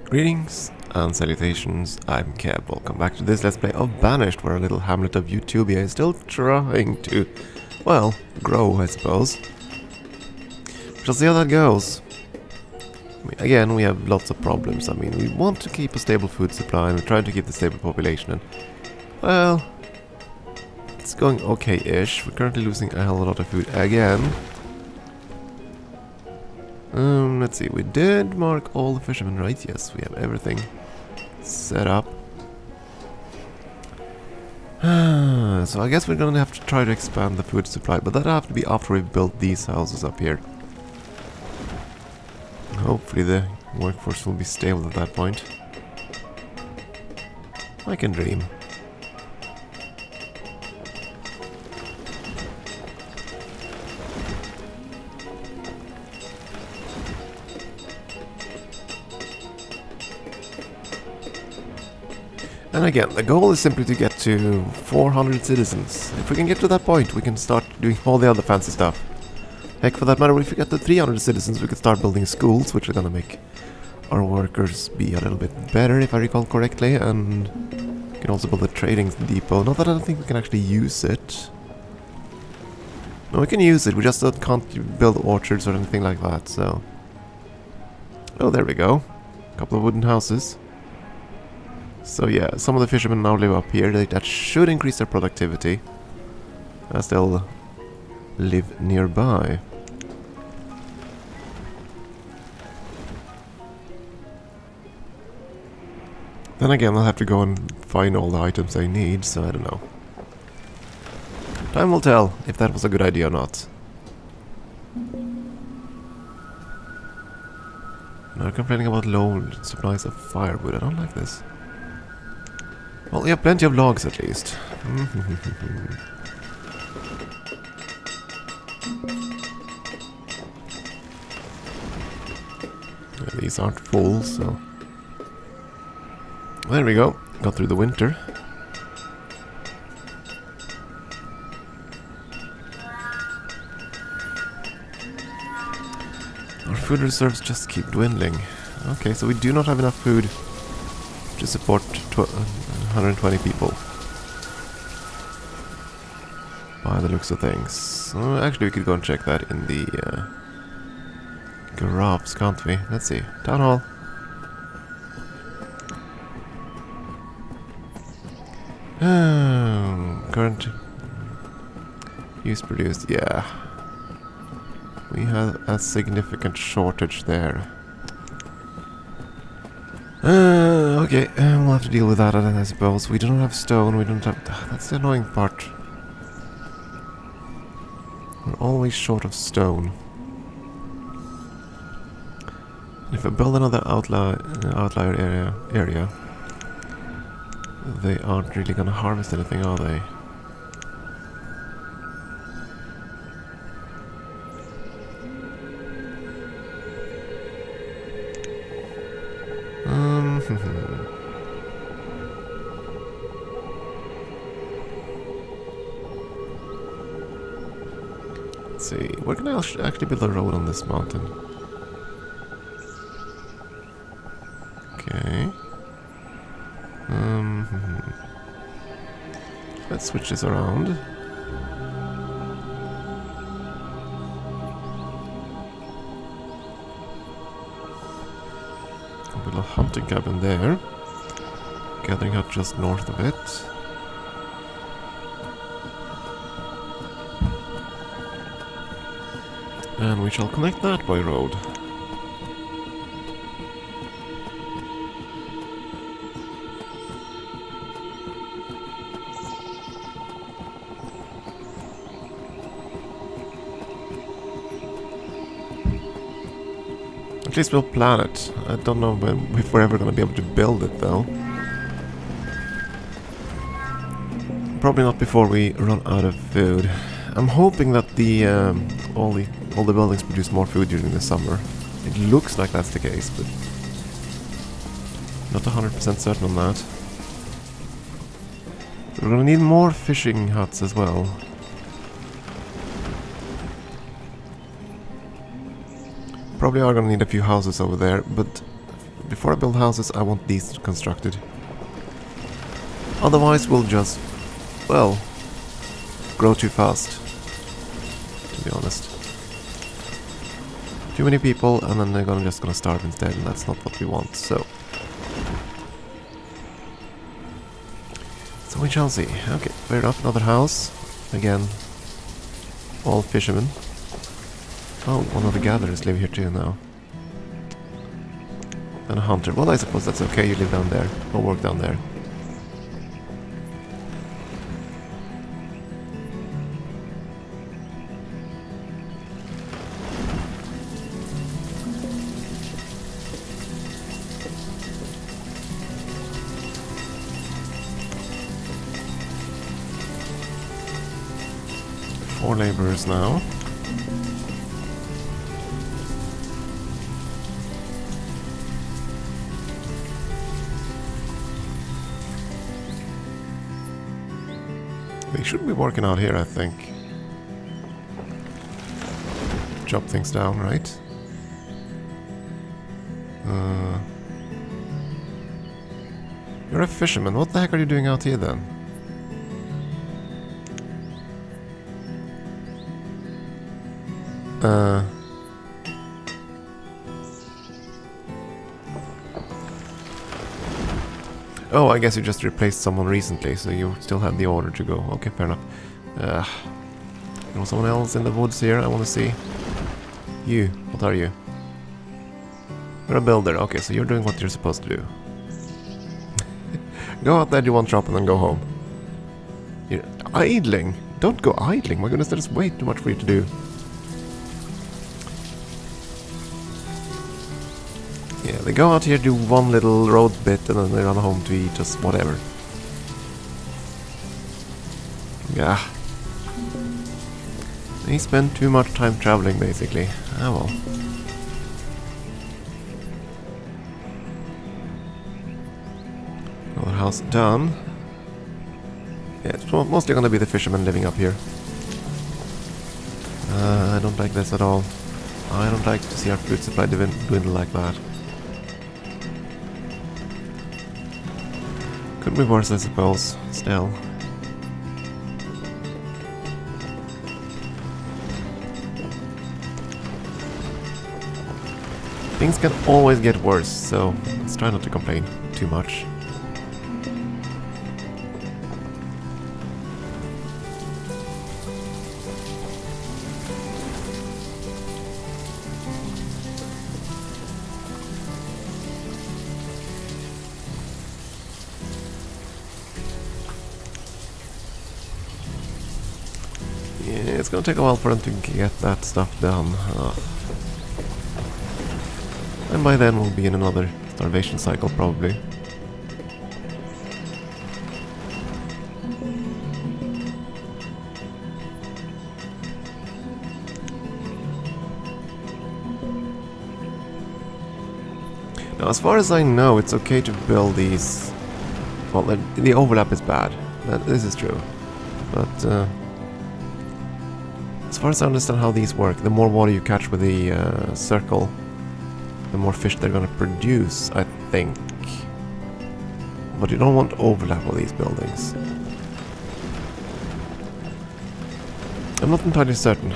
Greetings and salutations, I'm Keb. Welcome back to this Let's Play of Banished, where a little hamlet of Utopia is still trying to, well, grow, I suppose. We shall see how that goes. Again, we have lots of problems. I mean, we want to keep a stable food supply, and we're trying to keep the stable population, and, well, it's going okay-ish. We're currently losing a hell of a lot of food again. Let's see, we did mark all the fishermen, right? Yes, we have everything set up. So I guess we're gonna have to try to expand the food supply, but that'll have to be after we've built these houses up here. Hopefully the workforce will be stable at that point. I can dream. And again, the goal is simply to get to 400 citizens. If we can get to that point, we can start doing all the other fancy stuff. Heck, for that matter, if we get to 300 citizens, we can start building schools, which are gonna make our workers be a little bit better, if I recall correctly, and we can also build a trading depot. Not that I don't think we can actually use it. No, we can use it, we just can't build orchards or anything like that, so... Oh, there we go. A couple of wooden houses. So yeah, some of the fishermen now live up here. That should increase their productivity, as they'll live nearby. Then again, I'll have to go and find all the items I need, so I don't know. Time will tell if that was a good idea or not. Now complaining about low supplies of firewood. I don't like this. Well, we have plenty of logs at least. Yeah, these aren't full, so... There we go. Got through the winter. Our food reserves just keep dwindling. Okay, so we do not have enough food to support 120 people. By the looks of things. Actually, we could go and check that in the giraffes, can't we? Let's see. Town hall. Current use produced. Yeah. We have a significant shortage there. Okay, we'll have to deal with that, I suppose. We don't have stone, we don't have... That's the annoying part. We're always short of stone. If I build another outlier area, they aren't really gonna harvest anything, are they? Let's see, where can I actually build a road on this mountain? Okay. Let's switch this around. Build a hunting cabin there. Gathering hut just north of it. And we shall connect that by road. At least we'll plan it. I don't know if we're ever going to be able to build it, though. Probably not before we run out of food. I'm hoping that all the buildings produce more food during the summer. It looks like that's the case, but not 100% certain on that. So we're gonna need more fishing huts as well. Probably are gonna need a few houses over there, but before I build houses, I want these constructed. Otherwise, we'll just, well, grow too fast, to be honest. Too many people, and then they're just gonna starve instead, and that's not what we want, so we shall see. Okay, fair enough, another house. Again, all fishermen. Oh, one of the gatherers live here too now. And a hunter. Well, I suppose that's okay, you live down there, or work down there. Four laborers now. They should be working out here, I think. Chop things down, right? You're a fisherman. What the heck are you doing out here then? Oh, I guess you just replaced someone recently, so you still have the order to go. Okay, fair enough. You know someone else in the woods here? I want to see. You, what are you? You're a builder. Okay, so you're doing what you're supposed to do. Go out there, do one shop, and then go home. You're idling? Don't go idling. My goodness, there's way too much for you to do. Yeah, they go out here, do one little road bit, and then they run home to eat, just whatever. Yeah. They spend too much time traveling, basically. Ah, well. Another house done. Yeah, it's mostly gonna be the fishermen living up here. I don't like this at all. I don't like to see our food supply dwindle like that. Could be worse, I suppose, still. Things can always get worse, so let's try not to complain too much. Yeah, it's gonna take a while for them to get that stuff done. Ugh. And by then we'll be in another starvation cycle, probably. Now, as far as I know, it's okay to build these... Well, the overlap is bad. This is true. But, as far as I understand how these work, the more water you catch with the circle, the more fish they're gonna produce, I think. But you don't want overlap of these buildings. I'm not entirely certain.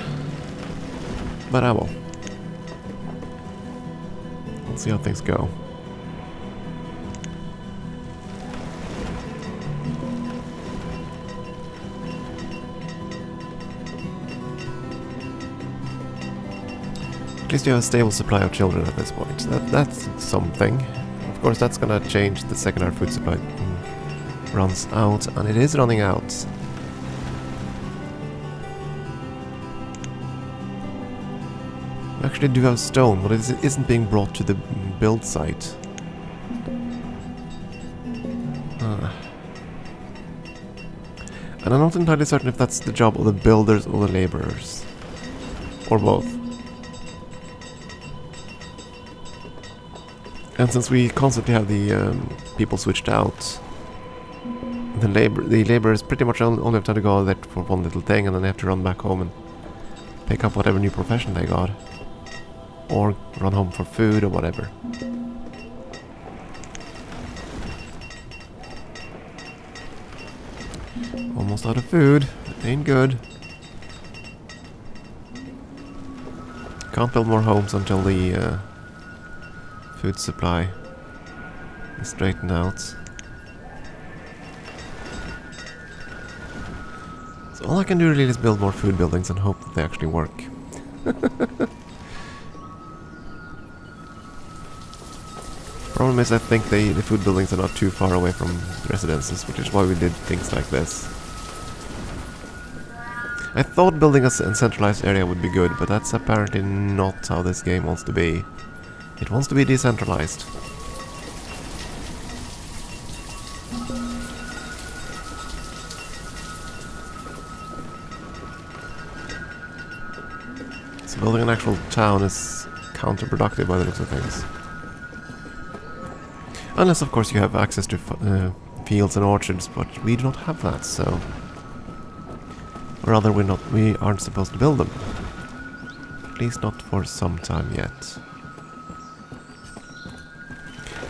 But I will. We'll see how things go. At least you have a stable supply of children at this point. That's something. Of course, that's gonna change the second our food supply runs out, and it is running out. We actually do have stone, but it isn't being brought to the build site. And I'm not entirely certain if that's the job of the builders or the laborers. Or both. And since we constantly have the people switched out, the laborers pretty much only have time to go there for one little thing, and then they have to run back home and pick up whatever new profession they got. Or run home for food or whatever. Almost out of food. Ain't good. Can't build more homes until the food supply is straightened out. So all I can do really is build more food buildings and hope that they actually work. Problem is, I think the food buildings are not too far away from residences, which is why we did things like this. I thought building a centralized area would be good, but that's apparently not how this game wants to be. It wants to be decentralized. So building an actual town is counterproductive by the looks of things. Unless, of course, you have access to fields and orchards, but we do not have that, so... Or rather, we aren't supposed to build them. At least not for some time yet.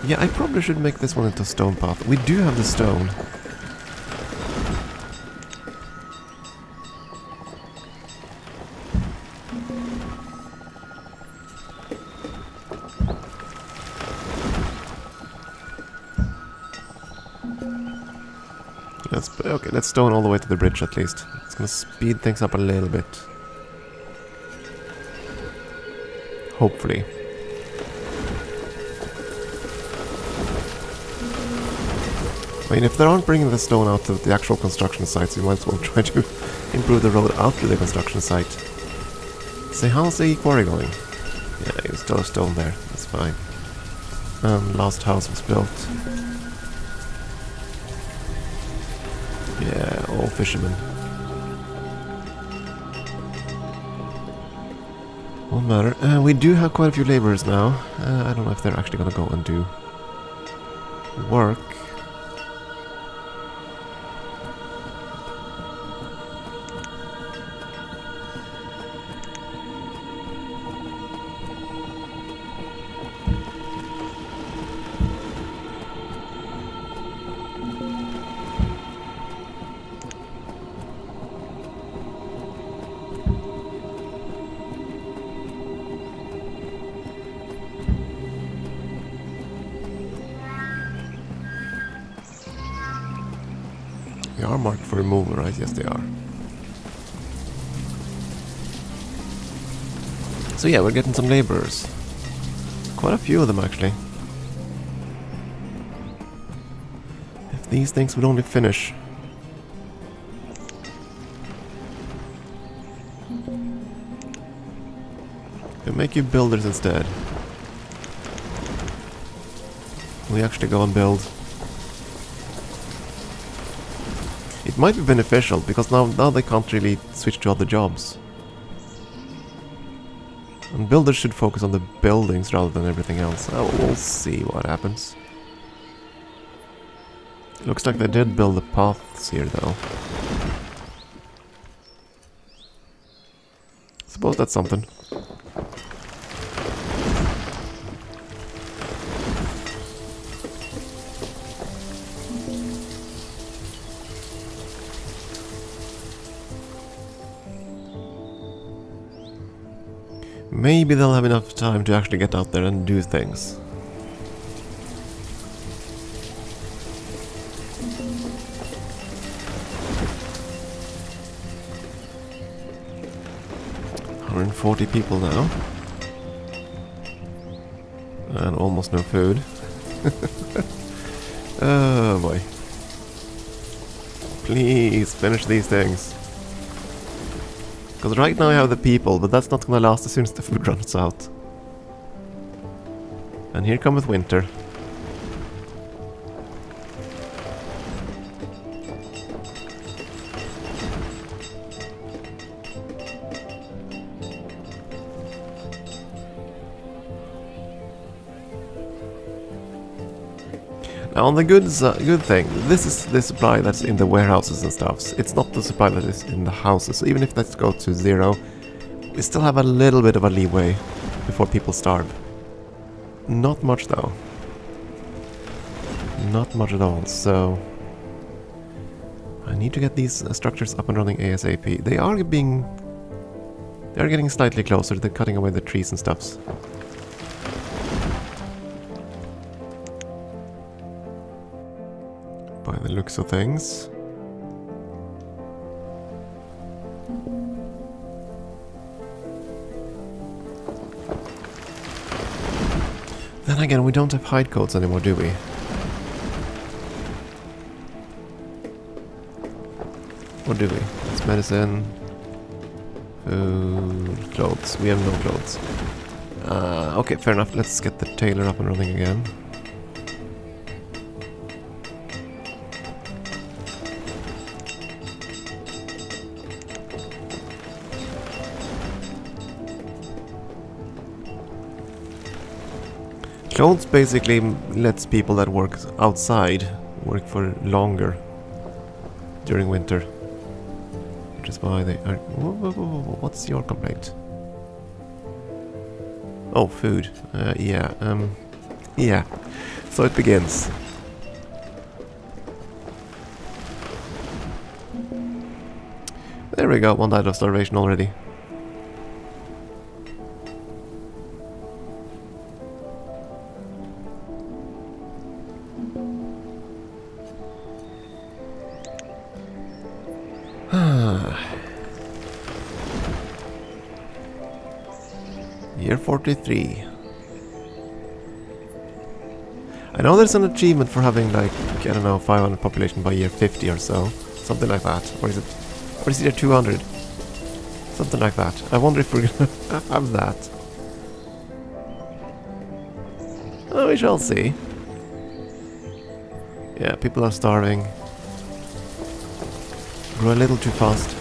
Yeah, I probably should make this one into a stone path. We do have the stone. Okay, let's stone all the way to the bridge at least. It's gonna speed things up a little bit. Hopefully. I mean, if they aren't bringing the stone out to the actual construction sites, you might as well try to improve the road out to the construction site. Say, how's the quarry going? Yeah, there's still a stone there. That's fine. Last house was built. Yeah, all fishermen. Won't matter. We do have quite a few laborers now. I don't know if they're actually gonna go and do work. They are marked for removal, right? Yes, they are. So yeah, we're getting some laborers. Quite a few of them, actually. If these things would only finish. We'll make you builders instead. We actually go and build. It might be beneficial, because now they can't really switch to other jobs. And builders should focus on the buildings rather than everything else. Oh, we'll see what happens. It looks like they did build the paths here, though. Suppose that's something. Maybe they'll have enough time to actually get out there and do things. $140 people now. And almost no food. Oh boy. Please finish these things. Because right now I have the people, but that's not gonna last as soon as the food runs out. And here cometh winter. Now on the good thing, this is the supply that's in the warehouses and stuff. It's not the supply that is in the houses. So even if that goes to 0, we still have a little bit of a leeway before people starve. Not much though. Not much at all, so... I need to get these structures up and running ASAP. They are getting slightly closer. They're cutting away the trees and stuffs. By the looks of things. Then again, we don't have hide codes anymore, do we? Or do we? It's medicine, food, clothes. We have no clothes. Okay, fair enough. Let's get the tailor up and running again. Clothes basically lets people that work outside work for longer during winter. Which is why they are... What's your complaint? Oh, food. Yeah. So it begins. There we go, one died of starvation already. Year 43. I know there's an achievement for having like, I don't know, 500 population by year 50 or so. Something like that. Or is it year 200? Something like that. I wonder if we're gonna have that. Oh, we shall see. Yeah, people are starving. Grow a little too fast.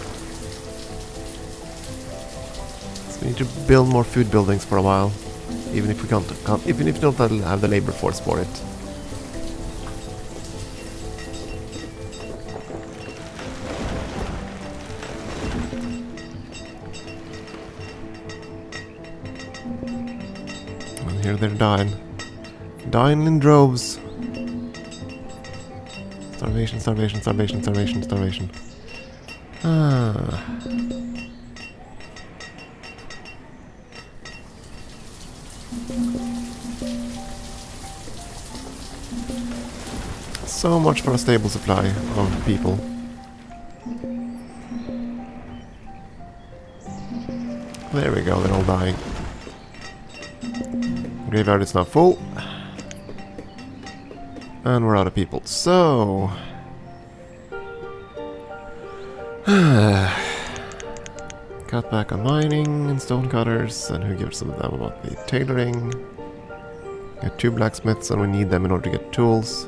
We need to build more food buildings for a while, even if we can't even if we don't have the labor force for it. And here they're dying in droves. Starvation, starvation, starvation, starvation, starvation. So much for a stable supply of people. There we go, they're all dying. Graveyard is now full. And we're out of people. So... cut back on mining and stone cutters. And who gives them about the tailoring? Get 2 blacksmiths and we need them in order to get tools.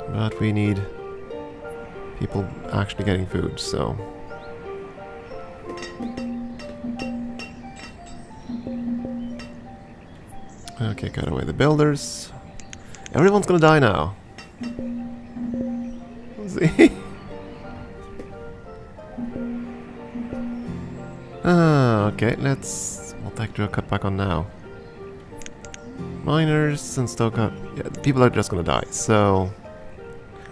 But we need people actually getting food, so... Okay, cut away the builders. Everyone's gonna die now. See? Okay, what the heck do I cut back on now? Miners and stock up. Yeah, people are just gonna die, so...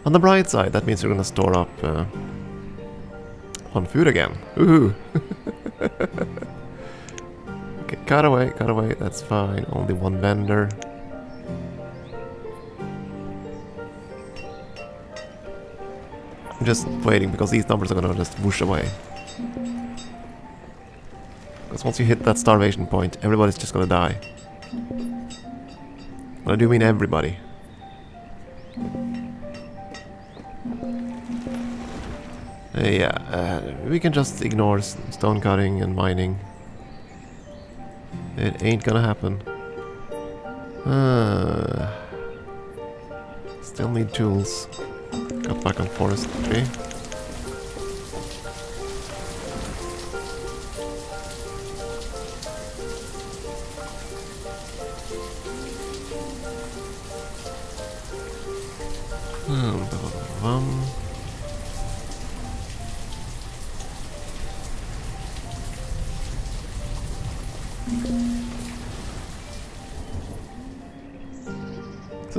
On the bright side, that means we're gonna store up on food again. Ooh! Okay, cut away, that's fine. Only one vendor. I'm just waiting because these numbers are gonna just whoosh away. Because once you hit that starvation point, everybody's just gonna die. And I do mean everybody. Yeah, we can just ignore stone cutting and mining. It ain't gonna happen. Still need tools. Cut back on forestry.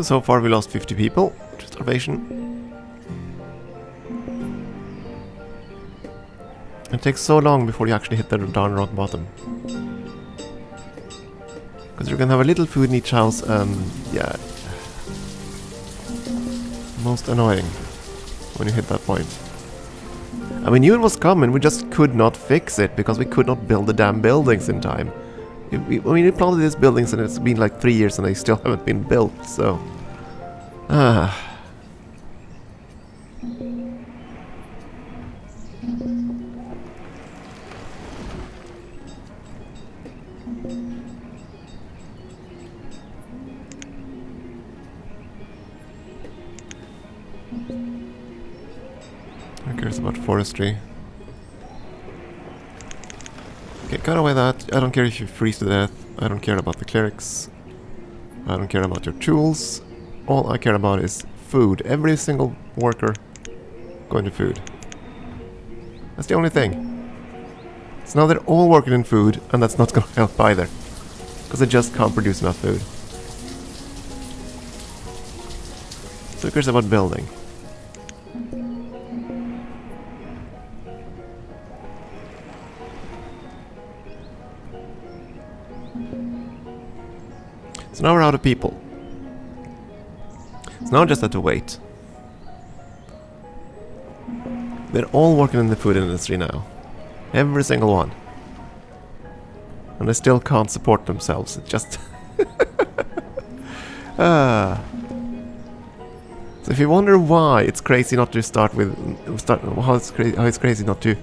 So far we lost 50 people, which is starvation. It takes so long before you actually hit the darn rock bottom. Because you're gonna have a little food in each house and yeah. Most annoying when you hit that point. And we knew it was coming, we just could not fix it because we could not build the damn buildings in time. I mean, we planted these buildings and it's been like 3 years and they still haven't been built, so... Who cares about forestry? Okay, cut away that. I don't care if you freeze to death. I don't care about the clerics. I don't care about your tools. All I care about is food. Every single worker going to food. That's the only thing. So now they're all working in food, and that's not going to help either. Because they just can't produce enough food. So who cares about building? So now we're out of people. So now I just have to wait. They're all working in the food industry now. Every single one. And they still can't support themselves. It's just... So if you wonder why it's crazy not to start with... how it's crazy not to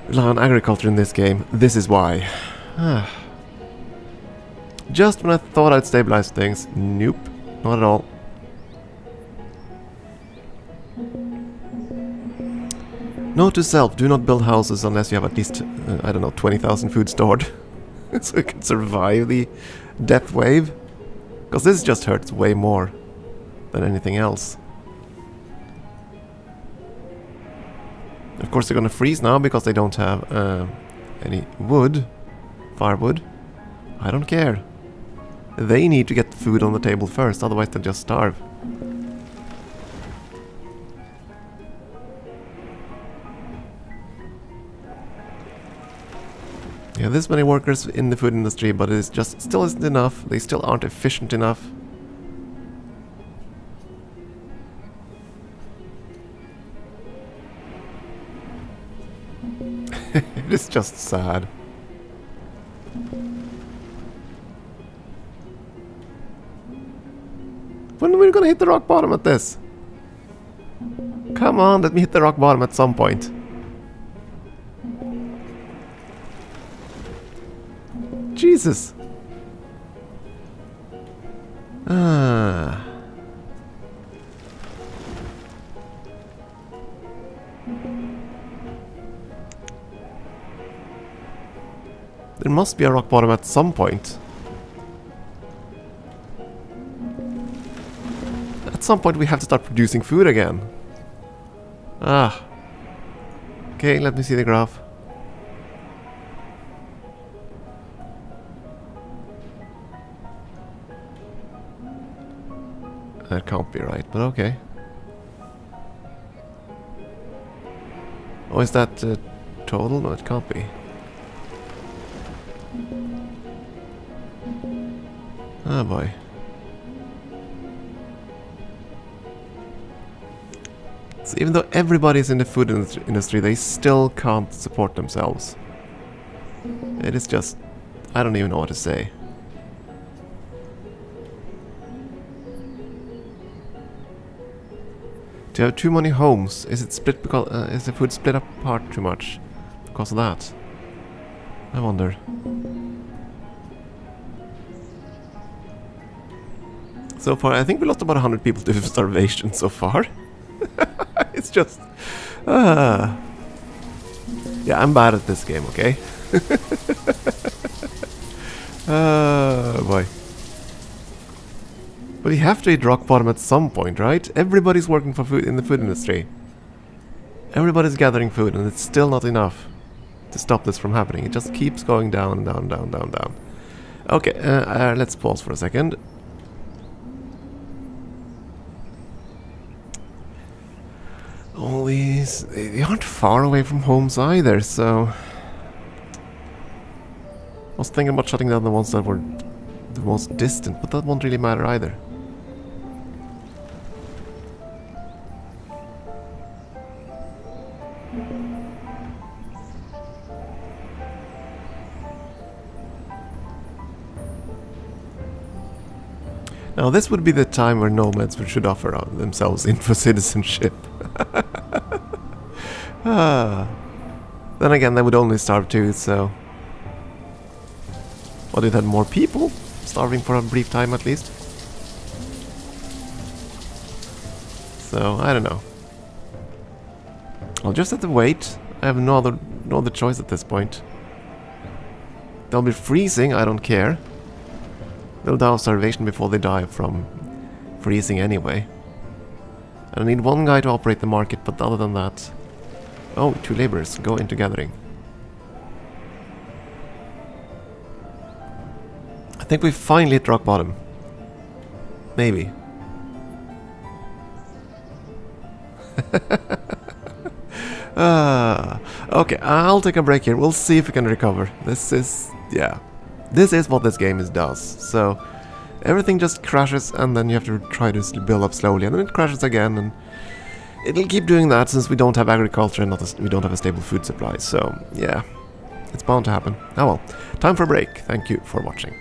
rely on agriculture in this game, this is why. Just when I thought I'd stabilize things, nope, not at all. Note to self, do not build houses unless you have at least, I don't know, 20,000 food stored. So you can survive the death wave. Because this just hurts way more than anything else. Of course they're gonna freeze now because they don't have any wood, firewood. I don't care. They need to get food on the table first, otherwise they'll just starve. Yeah, this many workers in the food industry, but it just still isn't enough. They still aren't efficient enough. It is just sad. When are we gonna hit the rock bottom at this? Come on, let me hit the rock bottom at some point. Jesus. There must be a rock bottom at some point. At some point we have to start producing food again. Okay, let me see the graph. That can't be right, but okay. Oh, is that total? No, it can't be. Oh boy. So even though everybody's in the food industry, they still can't support themselves. It is just... I don't even know what to say. Do you have too many homes? Is it split because... is the food split apart too much because of that? I wonder. So far, I think we lost about 100 people to starvation so far. It's just... Yeah, I'm bad at this game, okay? Oh boy. But you have to hit rock bottom at some point, right? Everybody's working for food in the food industry. Everybody's gathering food and it's still not enough to stop this from happening. It just keeps going down, down, down, down, down. Okay, let's pause for a second. we aren't far away from homes either, so... I was thinking about shutting down the ones that were the most distant, but that won't really matter either. Now this would be the time where nomads should offer themselves in for citizenship. Then again, they would only starve too, so... Well, it had more people starving for a brief time at least. So, I don't know. I'll just have to wait. I have no other choice at this point. They'll be freezing, I don't care. They'll die of starvation before they die from freezing anyway. And I need one guy to operate the market, but other than that... Oh, 2 laborers. Go into gathering. I think we finally hit rock bottom. Maybe. Okay, I'll take a break here. We'll see if we can recover. This is... yeah. This is what this game does. So, everything just crashes and then you have to try to build up slowly and then it crashes again and it'll keep doing that since we don't have agriculture and we don't have a stable food supply. So, yeah. It's bound to happen. Oh well. Time for a break. Thank you for watching.